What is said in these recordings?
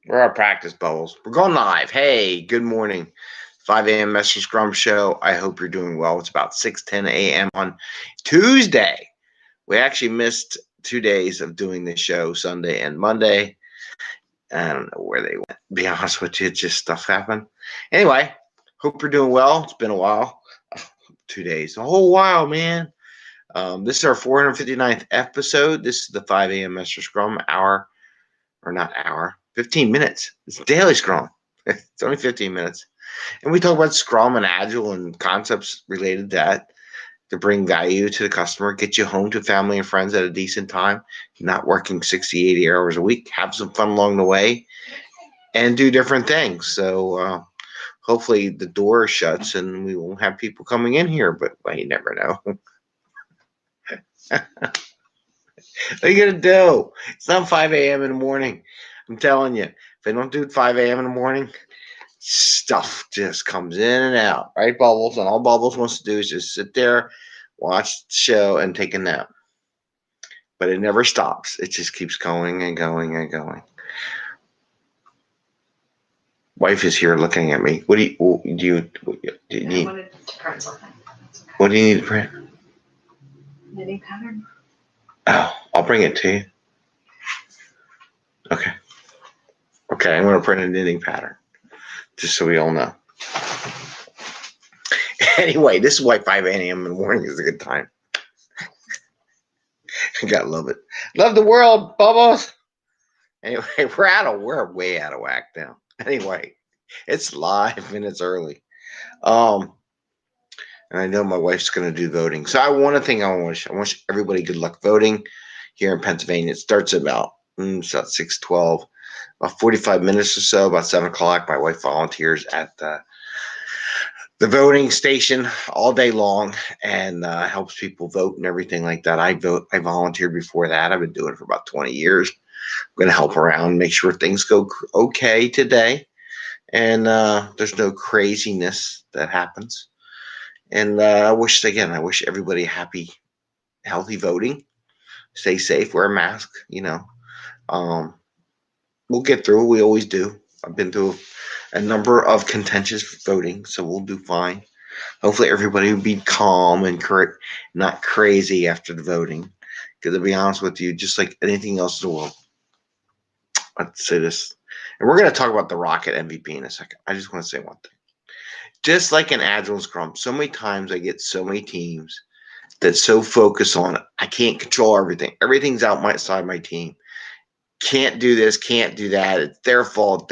We're our practice bubbles. We're going live. Hey, good morning. 5 a.m. Mester Scrum Show. I hope you're doing well. It's about 6:10 a.m. on Tuesday. We actually missed 2 days of doing the show, Sunday and Monday. I don't know where they went. To be honest with you, just stuff happened. Anyway, hope you're doing well. It's been a while. 2 days. A whole while, man. This is our 459th episode. This is the 5 a.m. Mester Scrum hour, or not hour, 15 minutes. It's daily Scrum. It's only 15 minutes. And we talk about Scrum and Agile and concepts related to that to bring value to the customer, get you home to family and friends at a decent time, not working 60, 80 hours a week, have some fun along the way, and do different things. So hopefully the door shuts and we won't have people coming in here, but well, you never know. What are you going to do? It's not 5 a.m. in the morning. I'm telling you, if they don't do it 5 a.m. in the morning, stuff just comes in and out, right, Bubbles? And all Bubbles wants to do is just sit there, watch the show, and take a nap. But it never stops. It just keeps going and going and going. Wife is here looking at me. What do you need? I wanted to print something. Okay. What do you need to print? Knitting pattern. Oh, I'll bring it to you. Okay. Okay, I'm going to print a knitting pattern, just so we all know. Anyway, this is why 5 a.m. in the morning is a good time. I gotta love it. Love the world, Bubbles. Anyway, we're way out of whack now. Anyway, it's live and it's early. And I know my wife's gonna do voting. So I wish everybody good luck voting here in Pennsylvania. It starts about 6:12, about 45 minutes or so, about 7 o'clock. My wife volunteers at the voting station all day long and helps people vote and everything like that. I volunteered before that. I've been doing it for about 20 years. I'm going to help around, make sure things go okay today. And there's no craziness that happens. And I wish everybody happy, healthy voting. Stay safe, wear a mask, We'll get through it. We always do. I've been through a number of contentious voting, so we'll do fine. Hopefully everybody will be calm and not crazy after the voting. Because to be honest with you, just like anything else in the world, I'd say this. And we're going to talk about the Rocket MVP in a second. I just want to say one thing. Just like in Agile and Scrum, so many times I get so many teams that so focus on it. I can't control everything. Everything's outside my team. Can't do this, can't do that. It's their fault.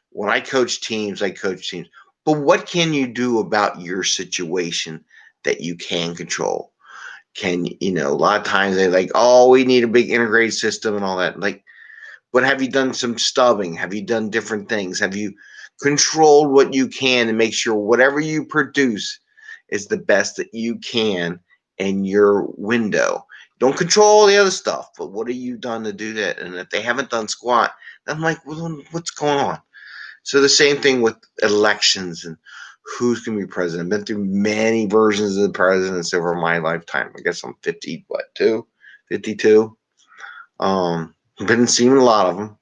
When I coach teams, But what can you do about your situation that you can control? A lot of times they're like, oh, we need a big integrated system and all that. Like, but have you done some stubbing? Have you done different things? Have you controlled what you can and make sure whatever you produce is the best that you can in your window? Don't control the other stuff, but what have you done to do that? And if they haven't done squat, I'm like, well, what's going on? So the same thing with elections and who's going to be president. I've been through many versions of the presidents over my lifetime. I guess I'm 52? Been seeing a lot of them.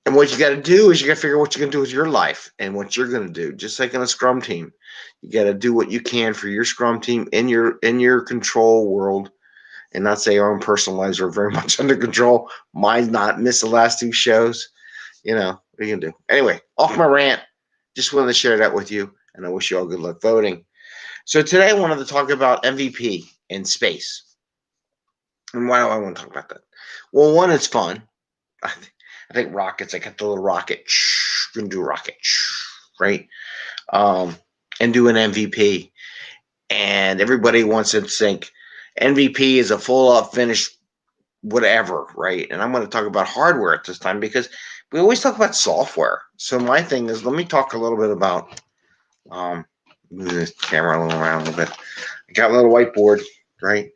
And what you got to do is you got to figure out what you're going to do with your life and what you're going to do. Just like in a Scrum team, you got to do what you can for your Scrum team in your control world, and not say our own personal lives are very much under control. Mine's not. Missed the last 2 shows. What are you going to do? Anyway, off my rant. Just wanted to share that with you, and I wish you all good luck voting. So today I wanted to talk about MVP and space. And why do I want to talk about that? Well, one, it's fun. I think rockets, I got the little rocket, going to do rocket, right? And do an MVP. And everybody wants to think MVP is a full up finished whatever, right? And I'm going to talk about hardware at this time because we always talk about software. So my thing is, let me talk a little bit about, move this camera around a little bit. I got a little whiteboard, right?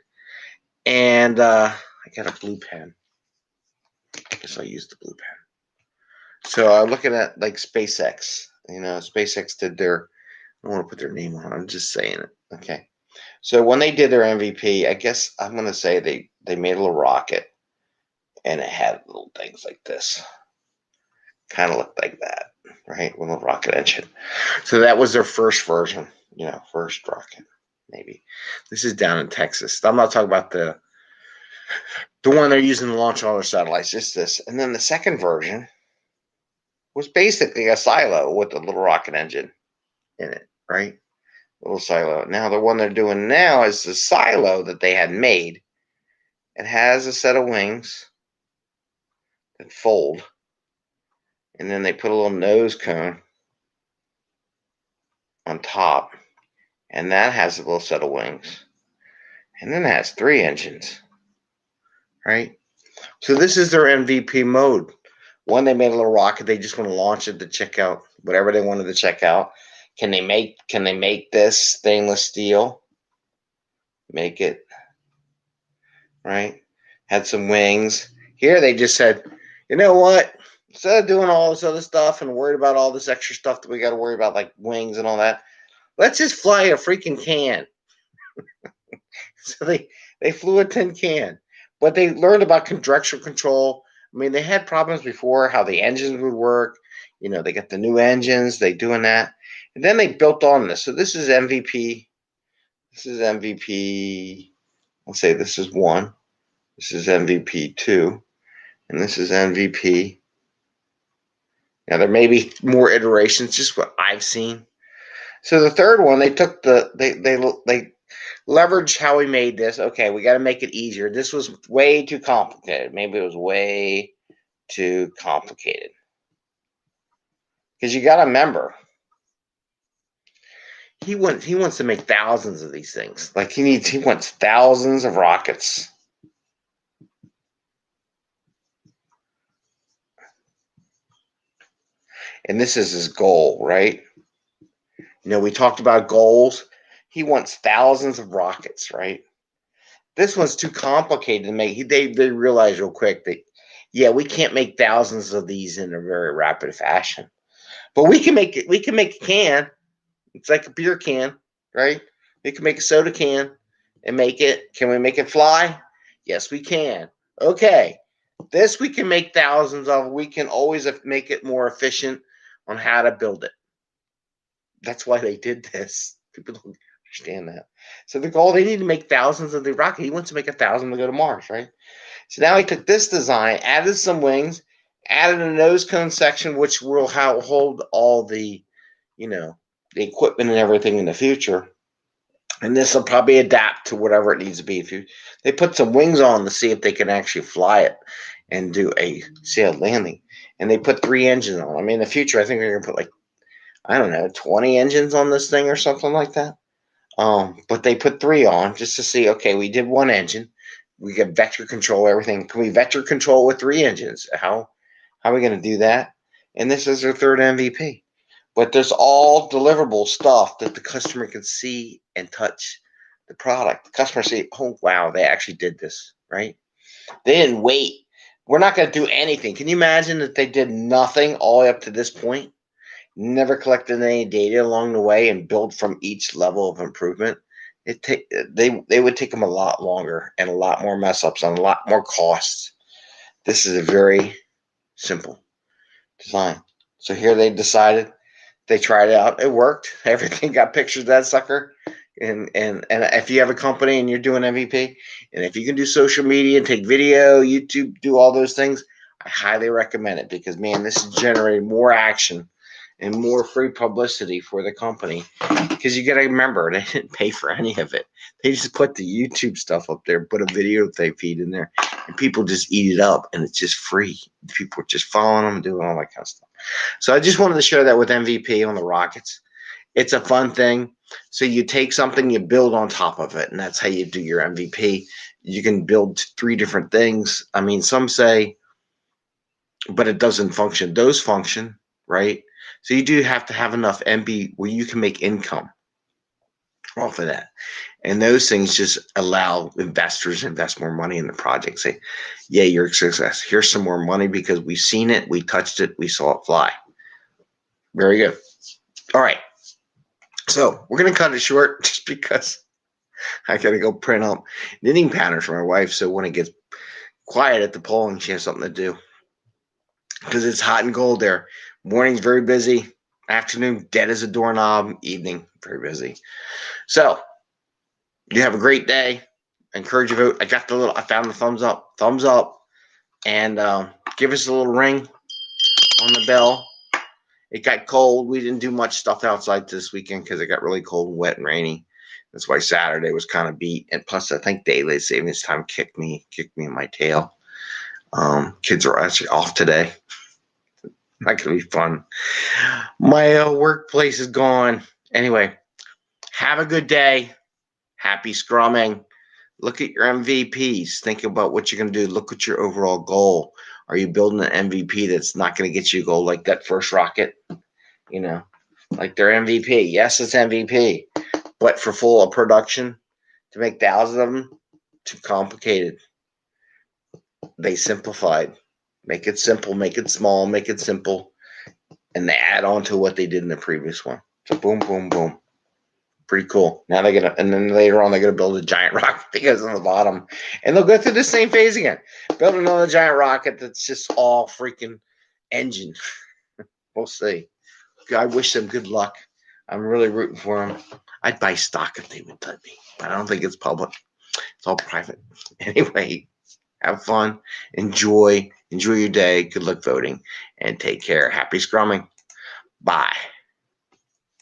And I got a blue pen. I guess I'll use the blue pen. So I'm looking at like SpaceX. SpaceX did their, I don't want to put their name on it. I'm just saying it. Okay. So when they did their MVP, I guess I'm going to say they made a little rocket. and it had little things like this. Kind of looked like that, right? With a rocket engine. So that was their first version, first rocket, maybe. This is down in Texas. I'm not talking about the one they're using to launch all their satellites, just this. And then the second version was basically a silo with a little rocket engine in it, right? Little silo. Now the one they're doing now is the silo that they had made. It has a set of wings that fold, and then they put a little nose cone on top, and that has a little set of wings, and then it has 3 engines, right? So this is their MVP mode. One, they made a little rocket. They just want to launch it to check out whatever they wanted to check out. Can they make this stainless steel? Make it, right? Had some wings. Here they just said, you know what? Instead of doing all this other stuff and worried about all this extra stuff that we got to worry about, like wings and all that, let's just fly a freaking can. So they flew a tin can. But they learned about directional control. I mean, they had problems before, how the engines would work. They got the new engines. They doing that. And then they built on this. So this is MVP. This is MVP. I'll say this is 1. This is MVP 2. And this is MVP. Now, there may be more iterations, just what I've seen. So the third one, they took they leveraged how we made this. Okay, we got to make it easier. This was way too complicated. Maybe it was way too complicated. Because you got to remember, he wants to make thousands of these things. Like he wants thousands of rockets. And this is his goal, right? We talked about goals. He wants thousands of rockets, right? This one's too complicated to make. They realize real quick that, yeah, we can't make thousands of these in a very rapid fashion. But we can make it. We can make a can. It's like a beer can, right? We can make a soda can and make it. Can we make it fly? Yes, we can. Okay. This we can make thousands of. We can always make it more efficient on how to build it. That's why they did this. People don't understand that. So the goal, they need to make thousands of the rocket. He wants to make 1,000 to go to Mars, right? So now he took this design, added some wings, added a nose cone section, which will hold all the, the equipment and everything in the future. And this will probably adapt to whatever it needs to be. They put some wings on to see if they can actually fly it and do a sailed landing. And they put 3 engines on. I mean, in the future, I think they're going to put 20 engines on this thing or something like that. But they put 3 on just to see, okay, we did 1 engine. We get vector control, everything. Can we vector control with 3 engines? How are we going to do that? And this is their third MVP. But there's all deliverable stuff that the customer can see and touch the product. The customer see, oh, wow, they actually did this, right? They didn't wait. We're not going to do anything. Can you imagine that they did nothing all the way up to this point? Never collected any data along the way and build from each level of improvement? They would take them a lot longer and a lot more mess ups and a lot more costs. This is a very simple design. So here they decided, they tried it out. It worked. Everything got pictures of that sucker. And if you have a company and you're doing MVP, and if you can do social media and take video, YouTube, do all those things, I highly recommend it because, man, this is generating more action and more free publicity for the company. Because you got to remember, they didn't pay for any of it. They just put the YouTube stuff up there, put a video they feed in there, and people just eat it up, and it's just free. People are just following them and doing all that kind of stuff. So I just wanted to share that with MVP on the rockets. It's a fun thing. So you take something, you build on top of it, and that's how you do your MVP. You can build 3 different things. I mean, some say, but it doesn't function. Those function, right? So you do have to have enough MB where you can make income off of that. And those things just allow investors to invest more money in the project. Say, yeah, you're a success. Here's some more money because we've seen it, we touched it, we saw it fly. Very good. All right. So we're going to cut it short just because I got to go print up knitting patterns for my wife. So when it gets quiet at the polling. She has something to do because it's hot and cold there. Morning's very busy. Afternoon, dead as a doorknob. Evening, very busy. So, you have a great day. I encourage you to vote. I found the thumbs up, and give us a little ring on the bell. It got cold. We didn't do much stuff outside this weekend because it got really cold and wet and rainy. That's why Saturday was kind of beat. And plus, I think daylight savings time kicked me in my tail. Kids are actually off today. Not gonna be fun. My workplace is gone. Anyway, have a good day. Happy scrumming. Look at your MVPs. Think about what you're going to do. Look at your overall goal. Are you building an MVP that's not going to get you a goal like that first rocket? You know, like their MVP. Yes, it's MVP. But for full production, to make thousands of them, too complicated. They simplified. Make it simple. Make it small. Make it simple. And they add on to what they did in the previous one. So boom, boom, boom. Pretty cool. Now and then later on they're gonna build a giant rocket that goes on the bottom, and they'll go through the same phase again. Build another giant rocket that's just all freaking engine. We'll see. I wish them good luck. I'm really rooting for them. I'd buy stock if they would let me, but I don't think it's public. It's all private. Anyway, have fun. Enjoy your day. Good luck voting, and take care. Happy scrumming. Bye.